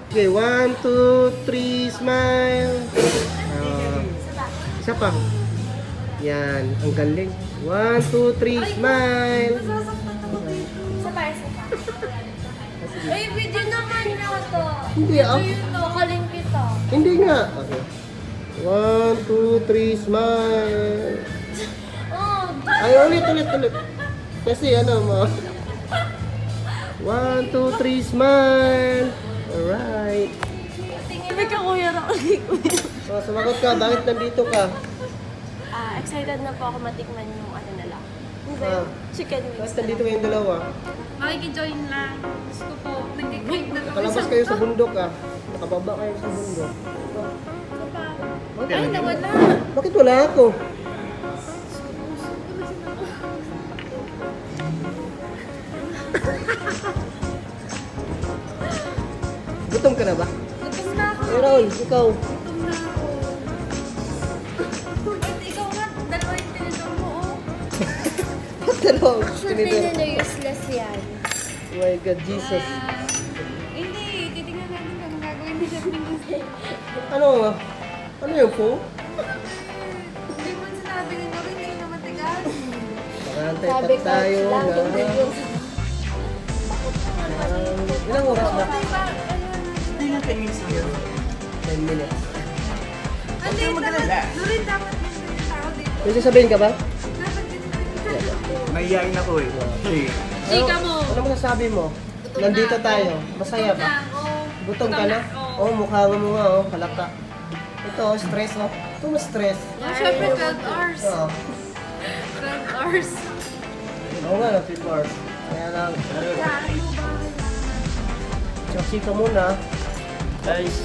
Okay, 1, 2, 3, smile. Isa pa. Yan, ang galing. 1, 2, 3, smile. Isa pa. Ay, video naman nyo to. Hindi, Sakalin kita. Hindi nga. Okay. 1, 2, 3, smile. Oh, Ay, ulit. Kasi ano mo. 1, 2, 3, smile. Alright. tingin ka kuya na ulit. So, sumagot ka. Bakit nandito ka? Excited na po ako matikman yung ano na lang. Ah. Chicken Bakit wings. nandito kayong dalawa? Makikijoin lang. Gusto ko po, nag-crave na kami Nakalabas kayo sa bundok ah. Nakababa kayo sa bundok. Ay, nawala. Bakit wala ako? Gutom ka na ba? Gutom na ako. Eh, Raul, ikaw. Gutom na ako. At ikaw nga, dalawa yung tinidor mo, oh. Ba't dalawa? Actually, Tinidor. na useless yan. Oh my God, Jesus. Hindi, titignan natin kung gagawin ni Chef Pinky. Ano? Ano yung po? Hindi mo sinabi ninyo rin, hindi na matigas. Nakantay Sabi pa ko, tayo lang, na... hindi yung... Ilang oras na? Okay ba? Hindi nga 10 minutes lang. 10 minutes. Hindi, dapat, Nurin, dapat din yung tao dito. May sasabihin ka ba? Dapat din yung Mahihain ako eh. Hey. Chika mo. Ano masasabi mo? Nandito tayo. Masaya ba? Gutom ka na? Oo, mukha mo nga oh, halata. Ito, stress oh. Ito mas stress. Siyempre, 12 hours. Oo. 12 hours. Oo nga, 12 hours. Kaya lang, chika muna. Guys,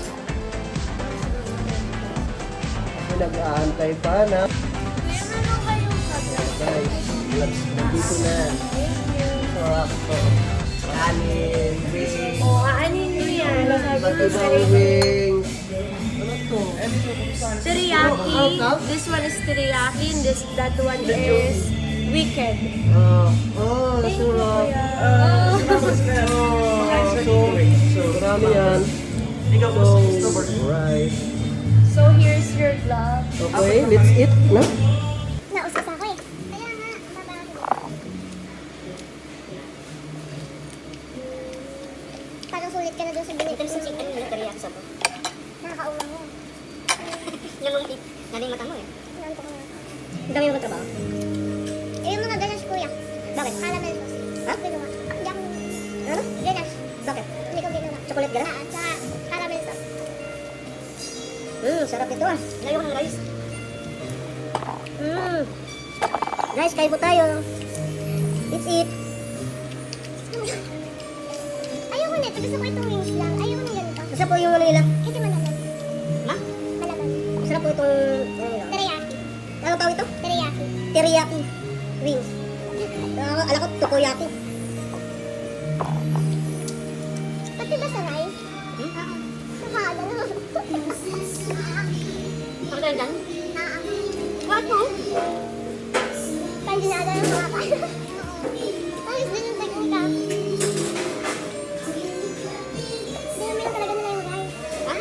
Kasi nag-aantay pa na. Guys, nandito na. So, ako. Kanin, wings. Oo, aanin nyo yan. Iba't ibang wings. Ano to? Teriyaki. This one is teriyaki. And that one is wicked. Sarap. so, Marami yan. ikaw So, gusto mo. right. So here's your vlog. Okay, let's eat, no? Nausap ako eh. Kaya nga, parang sulit ka na doon sa binigay sa chicken. Ano teriyaki sa to? Nakakaumang mo. Yung tip, nali yung mata mo eh. Nanto ko na. Ang dami mo magtrabaho? Eh, yung mga ganache kuya. Bakit? Caramel sauce. Ha? Ginawa. Hindi ako... Ano? Ganache. Bakit? Hindi ko ginawa. Chocolate ganache? At sa caramel sauce. Sarap ito ah. Layo ko ng rice. Guys, kain po tayo. Let's eat. Ayoko nito. Gusto ko itong wings lang. Ayoko ng ganito. Gusto po yung ano nila. Kasi malaman. Ha? Malaman. Sarap po itong... Teriyaki. Ano tawag ito? Teriyaki. Teriyaki. Wings. Alam ko, tokoyaki. Pati ba sa rice? Nakaaga na. Ako tayo dyan? What mo? Tayo dinaaga ng mga pa. Ayos din yung teknika. Dinamin talaga nila yung rice. Ha?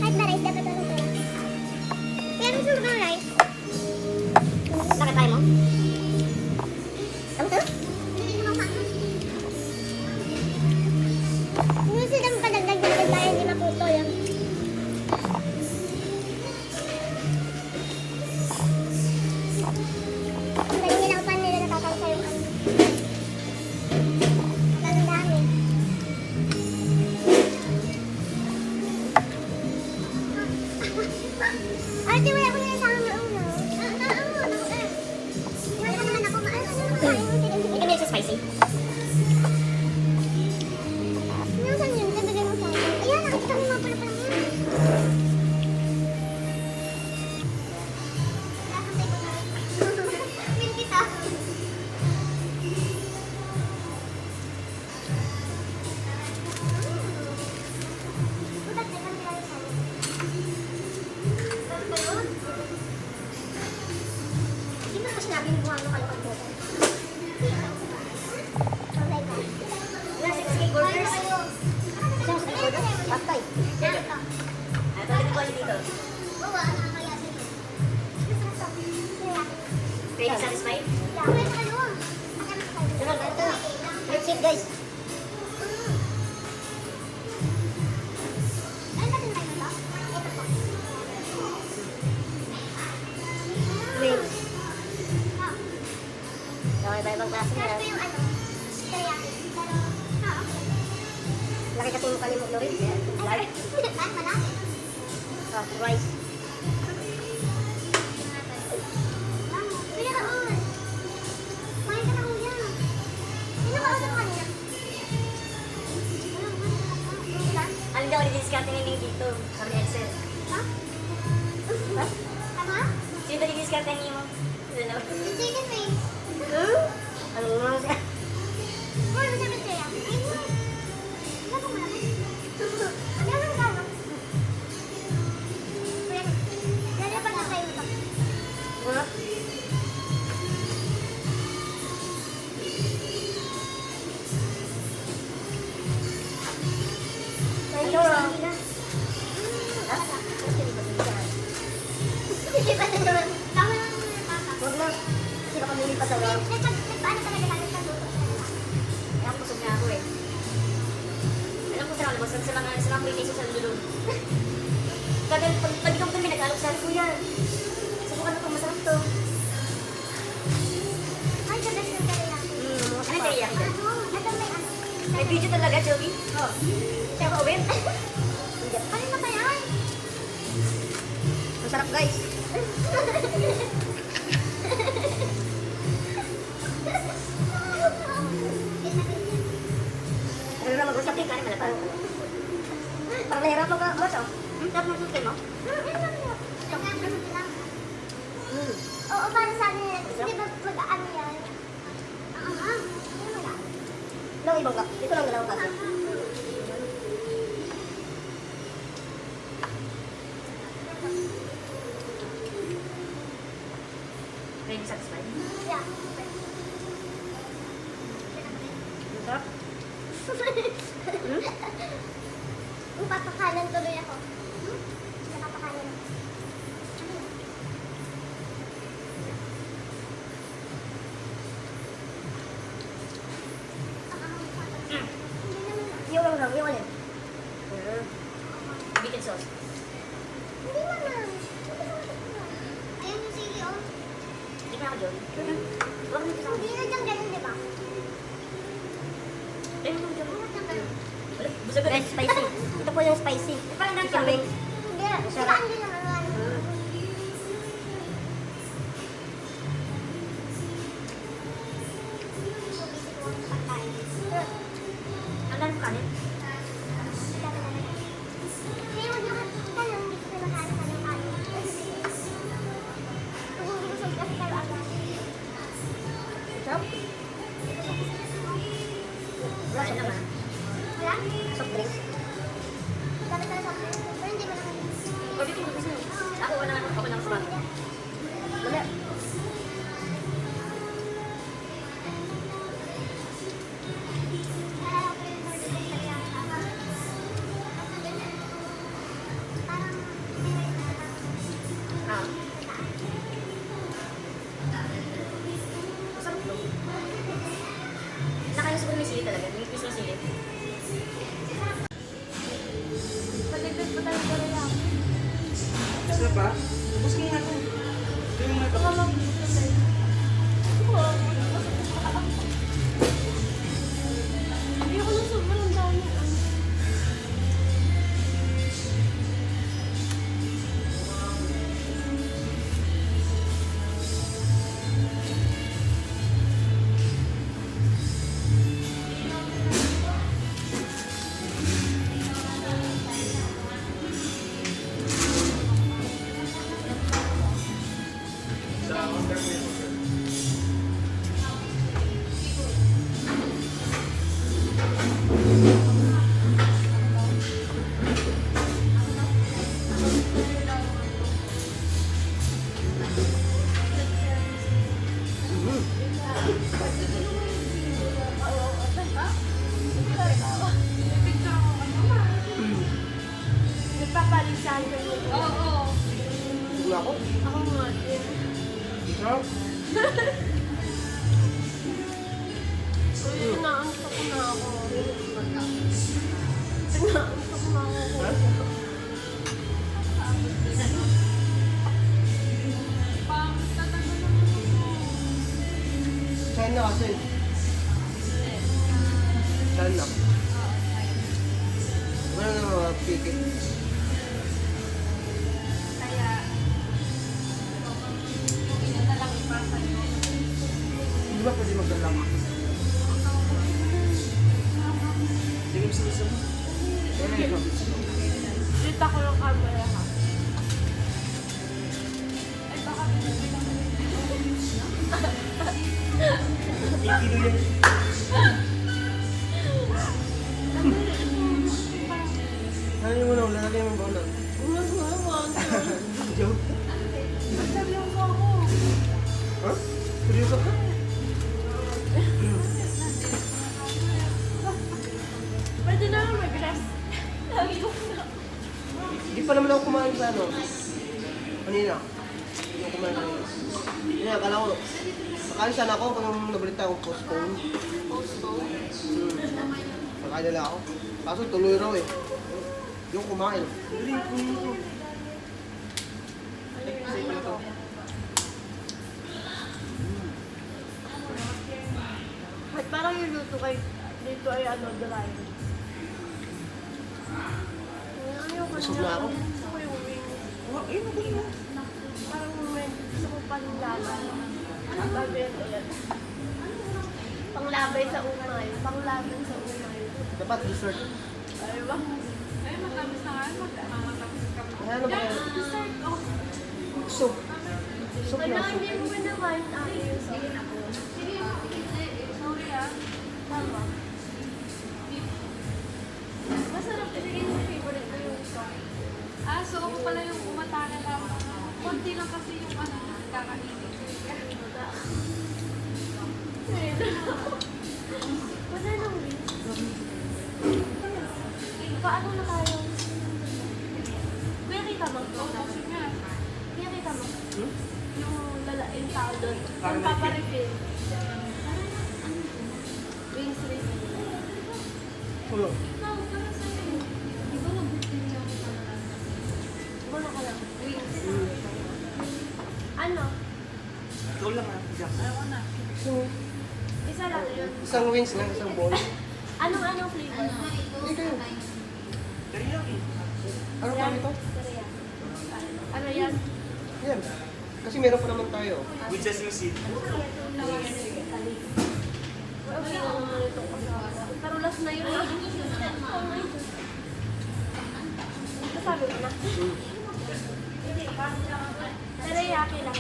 Kahit ba rice, dapat ano pala? Kaya gusto mo ba ng rice? Bakit tayo mo? Tama to? Hindi mo pa. Hindi sila padagdag tayo, hindi maputo yan. Ang galing nila upan nila natatawsa yung ano. Ang dami. Ate, wala ko nila sa mga uno. Wala naman ako maano. Hindi kami sa spicy. Nasaan yun? Nabigay mo sa akin. Ayan, nakita mo mga pala pala. sabi mo ano kayo pag-boto. Wala 6 burgers. Isang sa burgers? Patay. Ito, dito ko dito. Oo, nakakaya dito. Are you satisfied? Sunod, ito na. Let's eat, guys. Wings. Okay, iba-ibang klase na. Laki kasi yung kalimog na rin. Light. Rice. Ano daw i-discount nila dito? Sabi ni Excel. Ha? Tama? Sino daw i-discount nila mo? Ano? Chicken wings. Ano mo siya? Ano mo siya siya? Ano mo malaki? Ano mo gano'n? Gano'n pa na kayo ito? What? Hindi pa naman. Tama lang yung papa. Huwag na. Kasi baka muli pa sa loob. Paano talaga natin pagluto? Kaya kusog na ako eh. Alam ko sa mga labas, sa mga kulitis sa lulog. Pag ikaw kami nag-alok sa kuya. Subukan na pang masarap to. Ay, the best yung teriyaki. Ano yung teriyaki dyan? Ito may ano. May video talaga, Joey? Oo. Siya ko, Owen? Ano na ba yan? Masarap, guys. Ano na mag-usap yung kanin malapad? Parang nahirap mo ka, boss, oh. Sarap ng suki mo? Oo, parang sabi nila, di ba mag-ano yan? Lang ibang ka, ito lang dalawang kaso. Are you satisfied? Yeah. Masarap? Papakalan tuloy ako. Napapakalan ako. Yung lang, yung alin? Bacon sauce. Hindi naman. Ayun yung sili, oh. Hindi pa ako, Joey. Huwag nito sa akin. Hindi na dyan ganun, di ba? Ayun yung Joey. Guys, spicy. Ito po yung spicy. Parang ganun sa wings. Hindi. Saan din naman. Ang dami kanin. Wala siya naman. Wala? Soft drinks. Dapat na soft drinks. Pero hindi mo naman. Or bikin mo kasi. Ako wala naman. Ako lang sa mga. Wala. Masarap to. Nakaya siguro may sili talaga. May piece ng sili. Paligid pa tayo sa rin ako. Isa pa? Ubus mo nga ito. Ito yung mga Baka mag-buto tayo. Hindi ako na sobrang dami. ako. Ako nga din. Sarap. Uy, naantok na ako. Naantok na ako. Ha? Saan na kasi? Saan na? Wala na mga pikit. Kaya, hindi na lang ipasa nyo. Hindi ba pwede magdalama? Sige, gusto mo. Dito ko yung camera ha. Ay, baka pinabilang ko Ikilo yan. Ano mo na? Lalagyan mo ba na? Umas mo naman. Joke? Sabihan ko ako. Ha? Seryoso ka? Pwede na lang mag-rest. Lagi ko na. Hindi pa naman ako kumain sa ano. Kanina. Hindi ako kumain kanina. Hindi na, akala ko. Nakain sana ako kung nabalita akong postpone. Postpone. Nakain nila ako. Kaso tuloy raw eh. Hindi ako kumain. At parang yung luto kay dito ay ano, dry. Ayaw ko Busog na ako. Gusto ko yung wings. Oh, ayun, ako yun. Parang may gusto ko panlaban. Sabi ito yan. Panglabay sa umay. Panglaban sa umay. Dapat dessert. Ay ba? Ay, matamis na nga. Matamis ka pa. Ano ba yan? Dessert ko. Soup. Soup Ano, na soup. hindi mo ba nakain yung sauce? Sige, sorry ah. Tama. Masarap kasi yung favorite ko yung sauce. Ah, so ako pala yung umatake na konti lang kasi yung ano, kakainin. Wala nang wings. Paano na tayo? Kuya, kita mo? Kasi nga, Kuya, kita mo? Hmm? Yung lalaking tao doon. Parang Yung paparefill. Wings refill. Ulo. Ikaw, para sa'yo. Di ba nag-booking niya ako para lang? Wala ka lang. Wings. Ano? Ikaw lang ah. Jack. ayoko na. Isa lang yun. Isang wings lang, isang bowl. Anong flavor? Hindi kayo. Teriyaki. Ano pa ito? Korean. Ano yan? Yan. Kasi meron pa naman tayo. With sesame seed. Okay lang naman ito kasama. Pero last na yun. Oh my God. Nasabi mo na. Hindi. Teriyaki lang.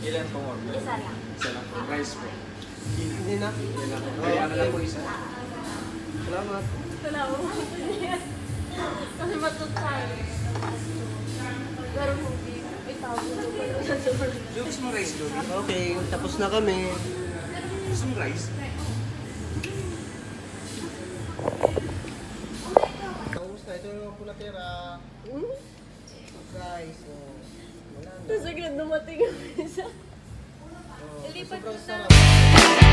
Ilan pong order? Isa lang. Isa lang po. Rice po. Hindi na. Ilan lang po. Kaya ano lang po isa. Salamat. Wala mo. Kasi matutay. Pero hindi. Itaw mo na pala sa door. Gusto mo rice doon? Okay, tapos na kami. Gusto mo rice? Tapos na. Ito yung po natira. Guys, oh. Wala na. Tapos agad dumating yung isa. Oh, Ilipat sobrang mo na. sarap.